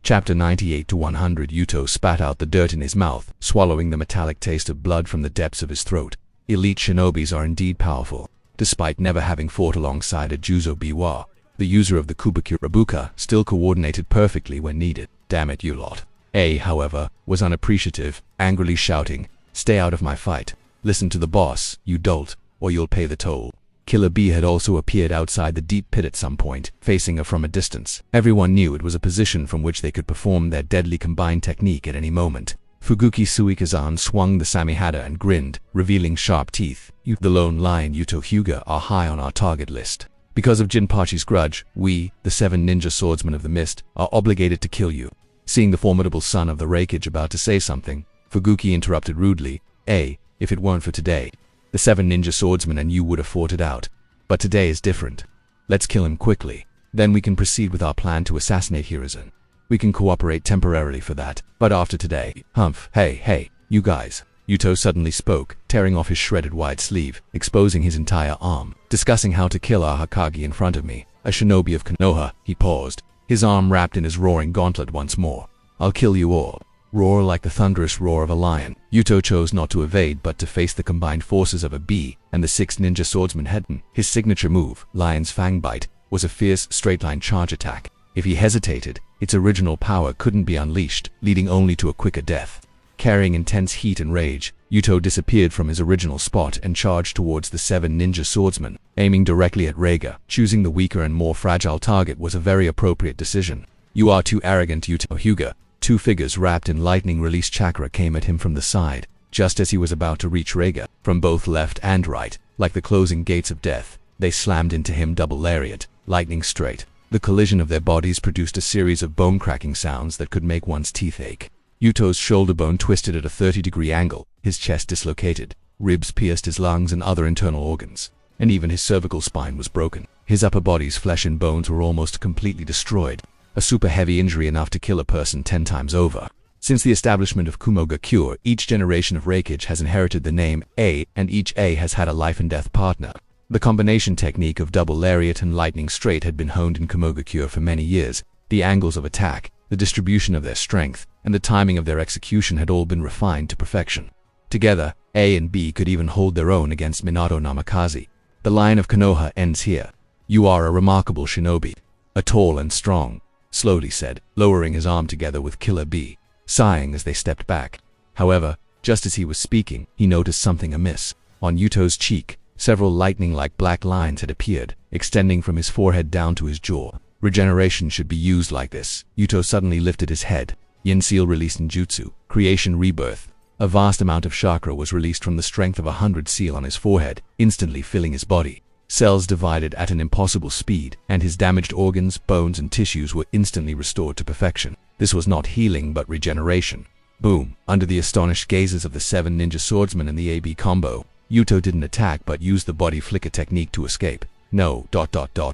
Chapter 98 to 100. Yuto spat out the dirt in his mouth, swallowing the metallic taste of blood from the depths of his throat. Elite shinobis are indeed powerful. Despite never having fought alongside a Juzo Biwa, the user of the Kubakyu Rabuka still coordinated perfectly when needed. Damn it, you lot. A, however, was unappreciative, angrily shouting, "Stay out of my fight. Listen to the boss, you dolt, or you'll pay the toll." Killer B had also appeared outside the deep pit at some point, facing her from a distance. Everyone knew it was a position from which they could perform their deadly combined technique at any moment. Fuguki Suikazan swung the Samihada and grinned, revealing sharp teeth. "You, the lone lion Yuto Hyuga, are high on our target list. Because of Jinpachi's grudge, we, the 7 ninja swordsmen of the mist, are obligated to kill you." Seeing the formidable son of the Raikage about to say something, Fuguki interrupted rudely, "If it weren't for today, the 7 ninja swordsmen and you would have fought it out. But today is different. Let's kill him quickly. Then we can proceed with our plan to assassinate Hiruzen. We can cooperate temporarily for that, but after today, humph, hey, you guys." Yuto suddenly spoke, tearing off his shredded white sleeve, exposing his entire arm. "Discussing how to kill our Hokage in front of me, a shinobi of Konoha." He paused, his arm wrapped in his roaring gauntlet once more. "I'll kill you all." Roar like the thunderous roar of a lion. Yuto chose not to evade but to face the combined forces of a B and the 6 ninja swordsman head-on. His signature move, Lion's Fang Bite, was a fierce, straight-line charge attack. If he hesitated, its original power couldn't be unleashed, leading only to a quicker death. Carrying intense heat and rage, Yuto disappeared from his original spot and charged towards the 7 ninja swordsmen, aiming directly at Reiga. Choosing the weaker and more fragile target was a very appropriate decision. "You are too arrogant, Yuto Hyuga." 2 figures wrapped in lightning-release chakra came at him from the side, just as he was about to reach Reiga. From both left and right, like the closing gates of death, they slammed into him double lariat, lightning straight. The collision of their bodies produced a series of bone-cracking sounds that could make one's teeth ache. Yuto's shoulder bone twisted at a 30-degree angle, his chest dislocated, ribs pierced his lungs and other internal organs, and even his cervical spine was broken. His upper body's flesh and bones were almost completely destroyed. A super heavy injury enough to kill a person 10 times over. Since the establishment of Kumogakure, each generation of Raikage has inherited the name A, and each A has had a life and death partner. The combination technique of double lariat and lightning straight had been honed in Kumogakure for many years. The angles of attack, the distribution of their strength, and the timing of their execution had all been refined to perfection. Together, A and B could even hold their own against Minato Namikaze. The line of Konoha ends here. "You are a remarkable shinobi. A tall and strong," slowly said, lowering his arm together with Killer B, sighing as they stepped back. However, just as he was speaking, he noticed something amiss. On Yuto's cheek, several lightning-like black lines had appeared, extending from his forehead down to his jaw. Regeneration should be used like this. Yuto suddenly lifted his head. Yin Seal released Ninjutsu, Creation Rebirth. A vast amount of chakra was released from the strength of 100 seal on his forehead, instantly filling his body. Cells divided at an impossible speed, and his damaged organs, bones, and tissues were instantly restored to perfection. This was not healing but regeneration. Boom! Under the astonished gazes of the 7 ninja swordsmen and the AB combo, Yuto didn't attack but used the body flicker technique to escape. No,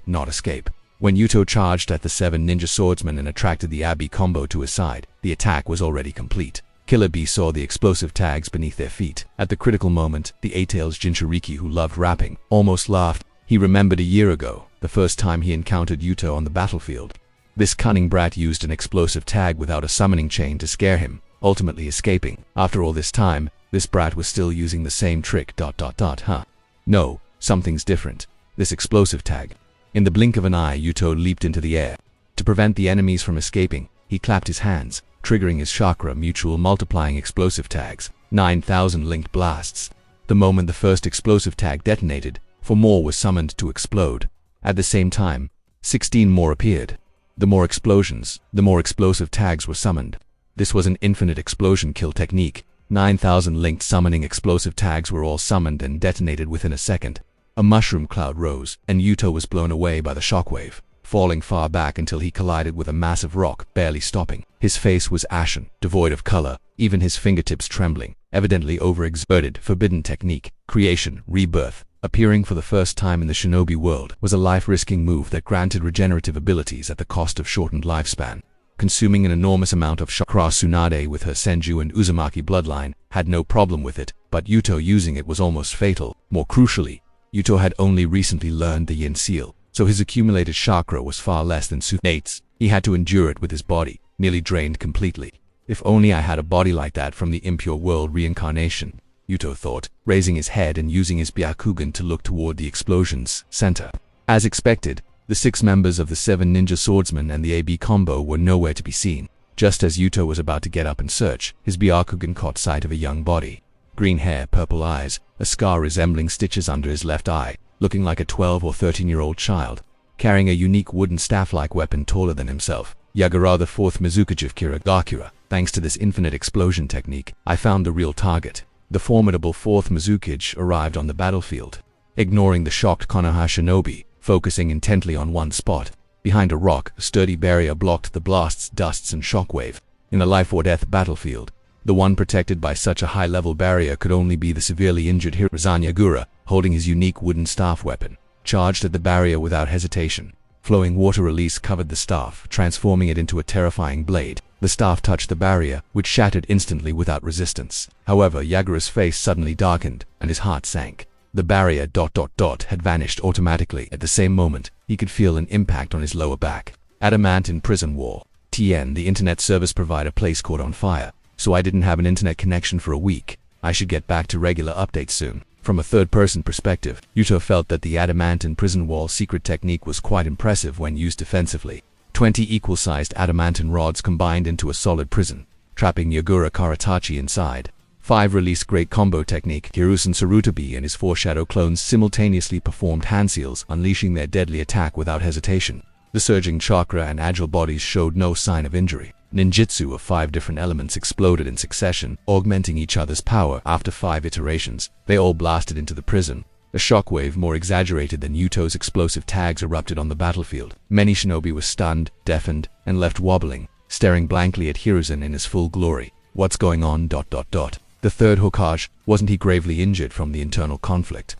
not escape. When Yuto charged at the 7 ninja swordsmen and attracted the AB combo to his side, the attack was already complete. Killer B saw the explosive tags beneath their feet. At the critical moment, the A-Tails Jinchuriki, who loved rapping, almost laughed. He remembered a year ago, the first time he encountered Yuto on the battlefield. This cunning brat used an explosive tag without a summoning chain to scare him, ultimately escaping. After all this time, this brat was still using the same trick. Huh? No, something's different. This explosive tag. In the blink of an eye, Yuto leaped into the air. To prevent the enemies from escaping, he clapped his hands, triggering his chakra mutual multiplying explosive tags, 9,000 linked blasts. The moment the first explosive tag detonated, 4 more were summoned to explode. At the same time, 16 more appeared. The more explosions, the more explosive tags were summoned. This was an infinite explosion kill technique. 9,000 linked summoning explosive tags were all summoned and detonated within a second. A mushroom cloud rose, and Yuto was blown away by the shockwave, falling far back until he collided with a massive rock, barely stopping. His face was ashen, devoid of color, even his fingertips trembling, evidently overexerted. Forbidden technique, Creation Rebirth, appearing for the first time in the shinobi world, was a life-risking move that granted regenerative abilities at the cost of shortened lifespan. Consuming an enormous amount of chakra, Tsunade with her Senju and Uzumaki bloodline had no problem with it, but Yuto using it was almost fatal. More crucially, Yuto had only recently learned the Yin Seal, so his accumulated chakra was far less than Tsunade's. He had to endure it with his body, nearly drained completely. If only I had a body like that from the impure world reincarnation, Yuto thought, raising his head and using his Byakugan to look toward the explosion's center. As expected, the 6 members of the 7 ninja swordsmen and the AB combo were nowhere to be seen. Just as Yuto was about to get up and search, his Byakugan caught sight of a young body. Green hair, purple eyes, a scar resembling stitches under his left eye, looking like a 12 or 13-year-old child, carrying a unique wooden staff-like weapon taller than himself. Yagura, the 4th Mizukaji of Kirigakura. Thanks to this infinite explosion technique, I found the real target. The formidable 4th Mizukaji arrived on the battlefield. Ignoring the shocked Konoha shinobi, focusing intently on one spot. Behind a rock, a sturdy barrier blocked the blasts, dusts, and shockwave. In a life-or-death battlefield, the one protected by such a high-level barrier could only be the severely injured Hiruzen Yagura, holding his unique wooden staff weapon, charged at the barrier without hesitation. Flowing water release covered the staff, transforming it into a terrifying blade. The staff touched the barrier, which shattered instantly without resistance. However, Yagura's face suddenly darkened, and his heart sank. The barrier ... had vanished automatically. At the same moment, he could feel an impact on his lower back. Adamantine prison wall. TN, the internet service provider place caught on fire, so I didn't have an internet connection for a week. I should get back to regular updates soon. From a third-person perspective, Yuto felt that the adamantine prison wall secret technique was quite impressive when used defensively. 20 equal-sized adamantine rods combined into a solid prison, trapping Yagura Karatachi inside. 5 release great combo technique. Hiruzen Sarutobi and his 4 shadow clones simultaneously performed hand seals, unleashing their deadly attack without hesitation. The surging chakra and agile bodies showed no sign of injury. Ninjutsu of 5 different elements exploded in succession, augmenting each other's power. After 5 iterations, they all blasted into the prison. A shockwave more exaggerated than Yuto's explosive tags erupted on the battlefield. Many shinobi were stunned, deafened, and left wobbling, staring blankly at Hiruzen in his full glory. What's going on? The 3rd Hokage, wasn't he gravely injured from the internal conflict?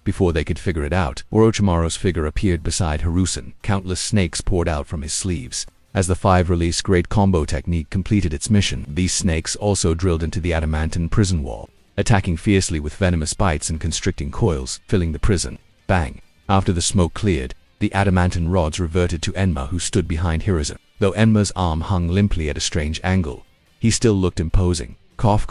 Before they could figure it out, Orochimaru's figure appeared beside Hiruzen. Countless snakes poured out from his sleeves. As the 5 release great combo technique completed its mission, these snakes also drilled into the adamantine prison wall, attacking fiercely with venomous bites and constricting coils, filling the prison. Bang! After the smoke cleared, the adamantine rods reverted to Enma, who stood behind Hiruzen. Though Enma's arm hung limply at a strange angle, he still looked imposing. Cough.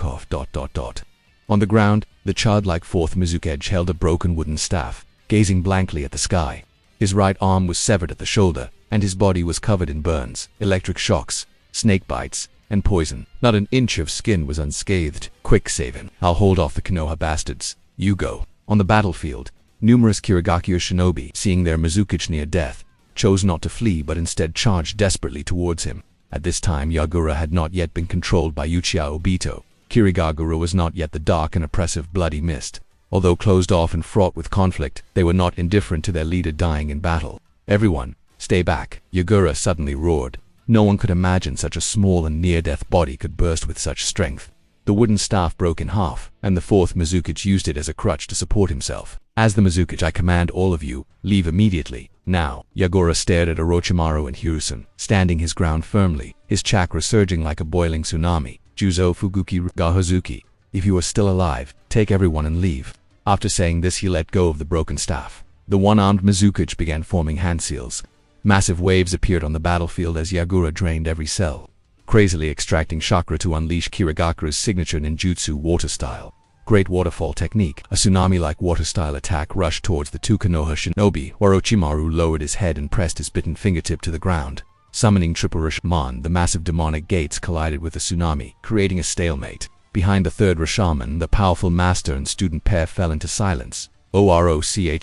On the ground, the childlike 4th Mizukaji held a broken wooden staff, gazing blankly at the sky. His right arm was severed at the shoulder, and his body was covered in burns, electric shocks, snake bites, and poison. Not an inch of skin was unscathed. Quick, save him. I'll hold off the Konoha bastards. You go. On the battlefield, numerous Kirigakura shinobi, seeing their Mizukaji near death, chose not to flee but instead charged desperately towards him. At this time, Yagura had not yet been controlled by Uchiha Obito. Kirigakura was not yet the dark and oppressive bloody mist. Although closed off and fraught with conflict, they were not indifferent to their leader dying in battle. Everyone, stay back, Yagura suddenly roared. No one could imagine such a small and near-death body could burst with such strength. The wooden staff broke in half, and the 4th Mizukaji used it as a crutch to support himself. As the Mizukaji, I command all of you, leave immediately. Now. Yagura stared at Orochimaru and Hiruzen, standing his ground firmly, his chakra surging like a boiling tsunami. Juzo Fuguki Gahazuki, if you are still alive, take everyone and leave. After saying this, he let go of the broken staff. The one-armed Mizukaji began forming hand seals. Massive waves appeared on the battlefield as Yagura drained every cell, crazily extracting chakra to unleash Kirigakura's signature ninjutsu water style. Great waterfall technique. A tsunami-like water-style attack rushed towards the 2 Konoha shinobi. Orochimaru lowered his head and pressed his bitten fingertip to the ground. Summoning Triple Rashomon, the massive demonic gates collided with the tsunami, creating a stalemate. Behind the 3rd Rashomon, the powerful master and student pair fell into silence. Orochimaru ...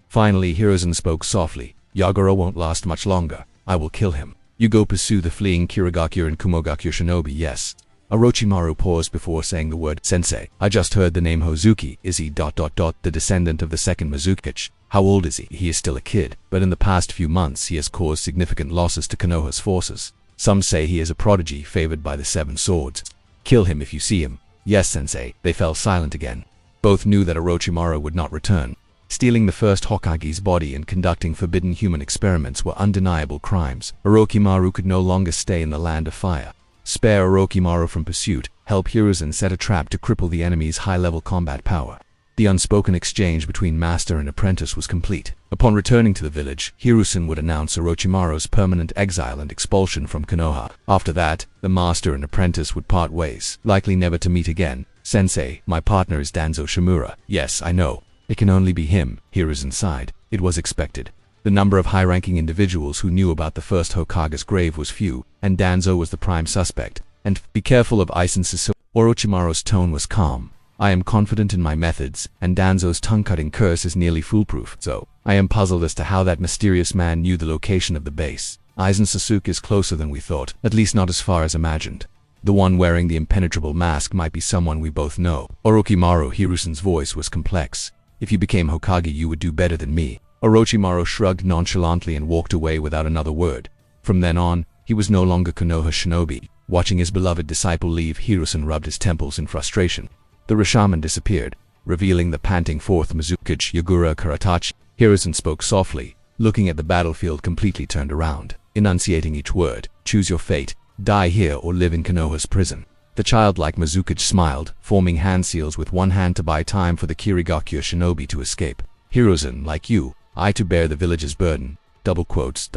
Finally, Hiruzen spoke softly. Yagura won't last much longer. I will kill him. You go pursue the fleeing Kirigakura and Kumogakura shinobi, yes. Orochimaru paused before saying the word, Sensei. I just heard the name Hozuki. Is he ... the descendant of the 2nd Mizukaji? How old is he? He is still a kid, but in the past few months he has caused significant losses to Konoha's forces. Some say he is a prodigy favored by the 7 swords. Kill him if you see him. Yes, Sensei. They fell silent again. Both knew that Orochimaru would not return. Stealing the 1st Hokage's body and conducting forbidden human experiments were undeniable crimes. Orochimaru could no longer stay in the land of fire. Spare Orochimaru from pursuit, help Hiruzen set a trap to cripple the enemy's high-level combat power. The unspoken exchange between master and apprentice was complete. Upon returning to the village, Hiruzen would announce Orochimaru's permanent exile and expulsion from Konoha. After that, the master and apprentice would part ways, likely never to meet again. "Sensei, my partner is Danzo Shimura." "Yes, I know. It can only be him," Hiruzen sighed. It was expected. The number of high-ranking individuals who knew about the first Hokage's grave was few, and Danzo was the prime suspect. "And be careful of Aizen Sasuke." Orochimaru's tone was calm. "I am confident in my methods, and Danzo's tongue-cutting curse is nearly foolproof, so I am puzzled as to how that mysterious man knew the location of the base. Aizen Sasuke is closer than we thought, at least not as far as imagined. The one wearing the impenetrable mask might be someone we both know." Orochimaru, Hiruzen's voice was complex. "If you became Hokage, you would do better than me." Orochimaru shrugged nonchalantly and walked away without another word. From then on, he was no longer Konoha shinobi. Watching his beloved disciple leave, Hiruzen rubbed his temples in frustration. The Rashaman disappeared, revealing the panting fourth Mizukage Yagura Karatachi. Hiruzen spoke softly, looking at the battlefield completely turned around, enunciating each word. "Choose your fate. Die here or live in Konoha's prison." The childlike Mizukage smiled, forming hand seals with one hand to buy time for the Kirigakure shinobi to escape. "Hiruzen, like you, I to bear the village's burden. Double quotes, ...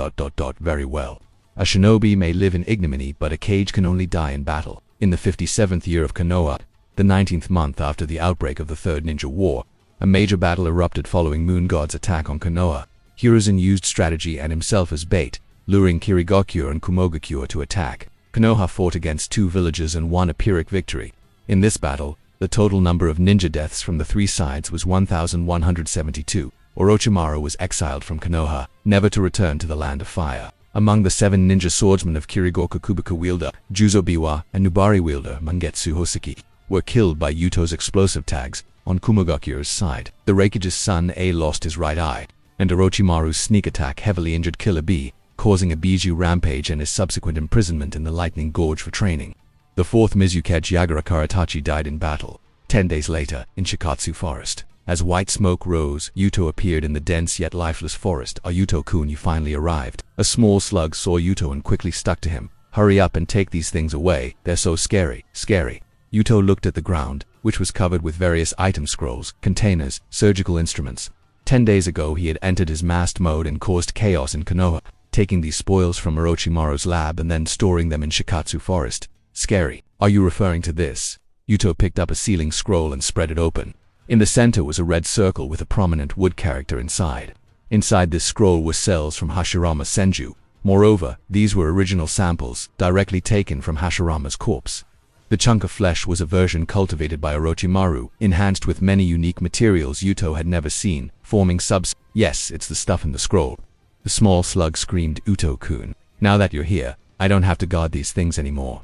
Very well. A shinobi may live in ignominy, but a kage can only die in battle." In the 57th year of Konoha, the 19th month after the outbreak of the Third Ninja War, a major battle erupted following Moon God's attack on Konoha. Hiruzen used strategy and himself as bait, luring Kirigakure and Kumogakure to attack. Konoha fought against 2 villages and won a Pyrrhic victory. In this battle, the total number of ninja deaths from the 3 sides was 1,172. Orochimaru was exiled from Konoha, never to return to the Land of Fire. Among the 7 ninja swordsmen of Kirigakure, Kubika wielder Juzo Biwa and Nubari wielder Mangetsu Hoseki were killed by Yuto's explosive tags on Kumogakure's side. The Raikage's son A lost his right eye, and Orochimaru's sneak attack heavily injured Killer B, causing a Biju rampage and his subsequent imprisonment in the Lightning Gorge for training. The 4th Mizukage Yagura Karatachi died in battle. 10 days later, in Shikatsu Forest. As white smoke rose, Yuto appeared in the dense yet lifeless forest. "Ah, Yuto-kun, you finally arrived." A small slug saw Yuto and quickly stuck to him. "Hurry up and take these things away. They're so scary." "Scary." Yuto looked at the ground, which was covered with various item scrolls, containers, surgical instruments. 10 days ago he had entered his masked mode and caused chaos in Konoha, taking these spoils from Orochimaru's lab and then storing them in Shikatsu Forest. "Scary. Are you referring to this?" Yuto picked up a sealing scroll and spread it open. In the center was a red circle with a prominent wood character inside. Inside this scroll were cells from Hashirama Senju. Moreover, these were original samples, directly taken from Hashirama's corpse. The chunk of flesh was a version cultivated by Orochimaru, enhanced with many unique materials Yuto had never seen, forming subs. "Yes, it's the stuff in the scroll." The small slug screamed, "Uto-kun. Now that you're here, I don't have to guard these things anymore. ...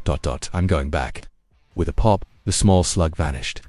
I'm going back." With a pop, the small slug vanished.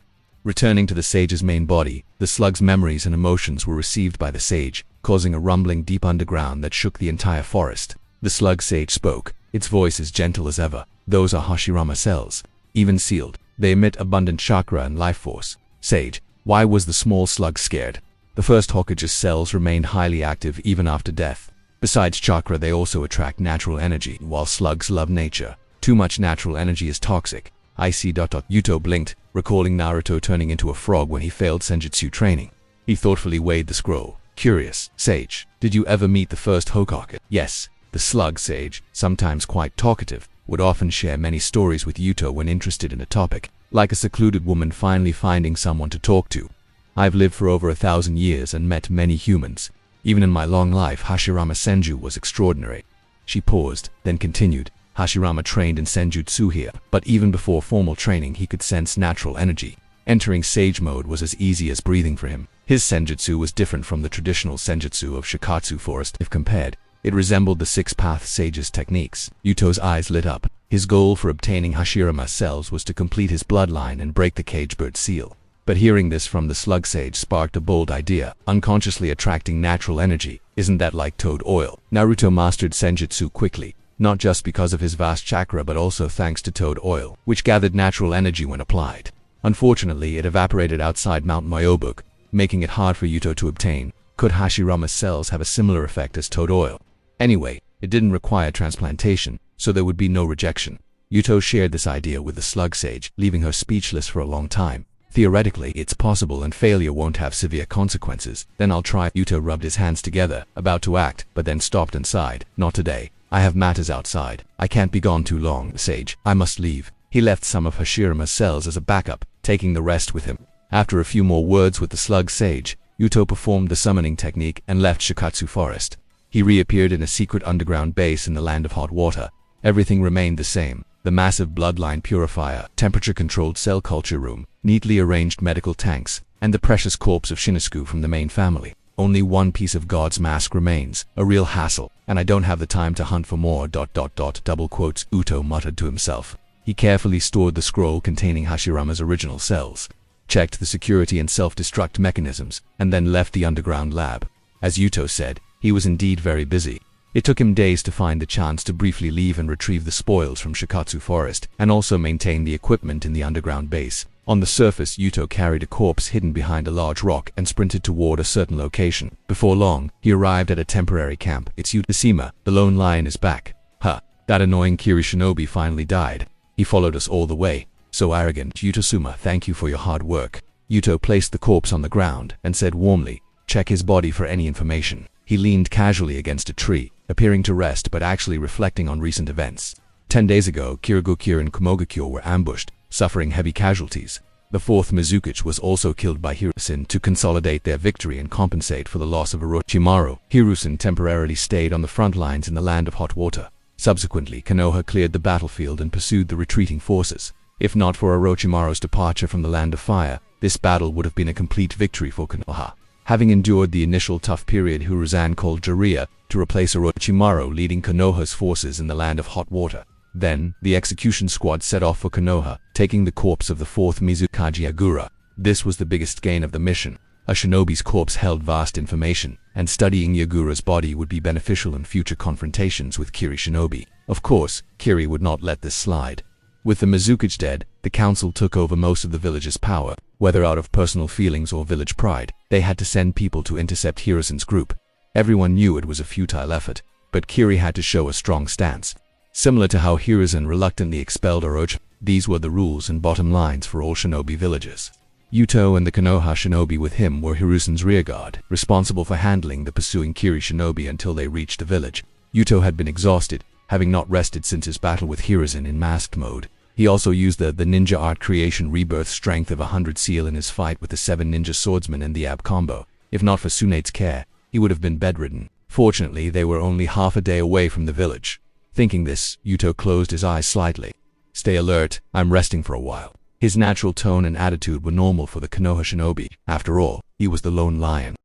Returning to the sage's main body, the slug's memories and emotions were received by the sage, causing a rumbling deep underground that shook the entire forest. The slug sage spoke, its voice as gentle as ever. "Those are Hashirama cells. Even sealed, they emit abundant chakra and life force." "Sage, why was the small slug scared?" "The first Hokage's cells remained highly active even after death. Besides chakra, they also attract natural energy, while slugs love nature. Too much natural energy is toxic." "I see." Yuto blinked, recalling Naruto turning into a frog when he failed senjutsu training. He thoughtfully weighed the scroll. "Curious. Sage, did you ever meet the first Hokage?" "Yes." The slug sage, sometimes quite talkative, would often share many stories with Yuto when interested in a topic, like a secluded woman finally finding someone to talk to. "I've lived for over 1,000 years and met many humans. Even in my long life, Hashirama Senju was extraordinary." She paused, then continued. "Hashirama trained in senjutsu here, but even before formal training he could sense natural energy. Entering sage mode was as easy as breathing for him. His senjutsu was different from the traditional senjutsu of Shikatsu Forest. If compared, it resembled the six-path sage's techniques." Yuto's eyes lit up. His goal for obtaining Hashirama cells was to complete his bloodline and break the cage bird seal. But hearing this from the slug sage sparked a bold idea, unconsciously attracting natural energy. "Isn't that like toad oil?" Naruto mastered senjutsu quickly, not just because of his vast chakra but also thanks to toad oil, which gathered natural energy when applied. Unfortunately, it evaporated outside Mount Myobuk, making it hard for Yuto to obtain. Could Hashirama's cells have a similar effect as toad oil? Anyway, it didn't require transplantation, so there would be no rejection. Yuto shared this idea with the slug sage, leaving her speechless for a long time. Theoretically, it's possible and failure won't have severe consequences. Then I'll try. Yuto rubbed his hands together, about to act, but then stopped and sighed. Not today. I have matters outside. I can't be gone too long, Sage. I must leave. He left some of Hashirama's cells as a backup, taking the rest with him. After a few more words with the slug Sage, Yuto performed the summoning technique and left Shikatsu Forest. He reappeared in a secret underground base in the land of hot water. Everything remained the same. The massive bloodline purifier, temperature-controlled cell culture room, neatly arranged medical tanks, and the precious corpse of Shinosuke from the main family. Only one piece of God's mask remains, a real hassle, and I don't have the time to hunt for more ... double quotes, Uto muttered to himself. He carefully stored the scroll containing Hashirama's original cells, checked the security and self-destruct mechanisms, and then left the underground lab. As Yuto said, he was indeed very busy. It took him days to find the chance to briefly leave and retrieve the spoils from Shikatsu Forest, and also maintain the equipment in the underground base. On the surface, Yuto carried a corpse hidden behind a large rock and sprinted toward a certain location. Before long, he arrived at a temporary camp. It's Yuto. The lone lion is back. Huh. That annoying Kiri Shinobi finally died. He followed us all the way. So arrogant. Yuto, thank you for your hard work. Yuto placed the corpse on the ground and said warmly, check his body for any information. He leaned casually against a tree, appearing to rest but actually reflecting on recent events. 10 days ago, Kirigokure and Kumogakure were ambushed, suffering heavy casualties. The fourth Mizukichi was also killed by Hiruzen to consolidate their victory and compensate for the loss of Orochimaru. Hiruzen temporarily stayed on the front lines in the land of hot water. Subsequently, Konoha cleared the battlefield and pursued the retreating forces. If not for Orochimaru's departure from the land of fire, this battle would have been a complete victory for Konoha. Having endured the initial tough period, Hiruzen called Jiraiya to replace Orochimaru, leading Konoha's forces in the land of hot water. Then, the execution squad set off for Konoha, taking the corpse of the fourth Mizukaji Agura. This was the biggest gain of the mission. A shinobi's corpse held vast information, and studying Yagura's body would be beneficial in future confrontations with Kiri Shinobi. Of course, Kiri would not let this slide. With the Mizukichi dead, the council took over most of the village's power. Whether out of personal feelings or village pride, they had to send people to intercept Hiruzen's group. Everyone knew it was a futile effort, but Kiri had to show a strong stance. Similar to how Hiruzen reluctantly expelled Orochi, these were the rules and bottom lines for all shinobi villages. Yuto and the Konoha shinobi with him were Hiruzen's rearguard, responsible for handling the pursuing Kiri shinobi until they reached the village. Yuto had been exhausted, having not rested since his battle with Hiruzen in masked mode. He also used the ninja art creation rebirth strength of 100 seal in his fight with the 7 ninja swordsmen and the ab combo. If not for Tsunede's care, he would have been bedridden. Fortunately, they were only half a day away from the village. Thinking this, Yuto closed his eyes slightly. Stay alert, I'm resting for a while. His natural tone and attitude were normal for the Konoha shinobi. After all, he was the lone lion.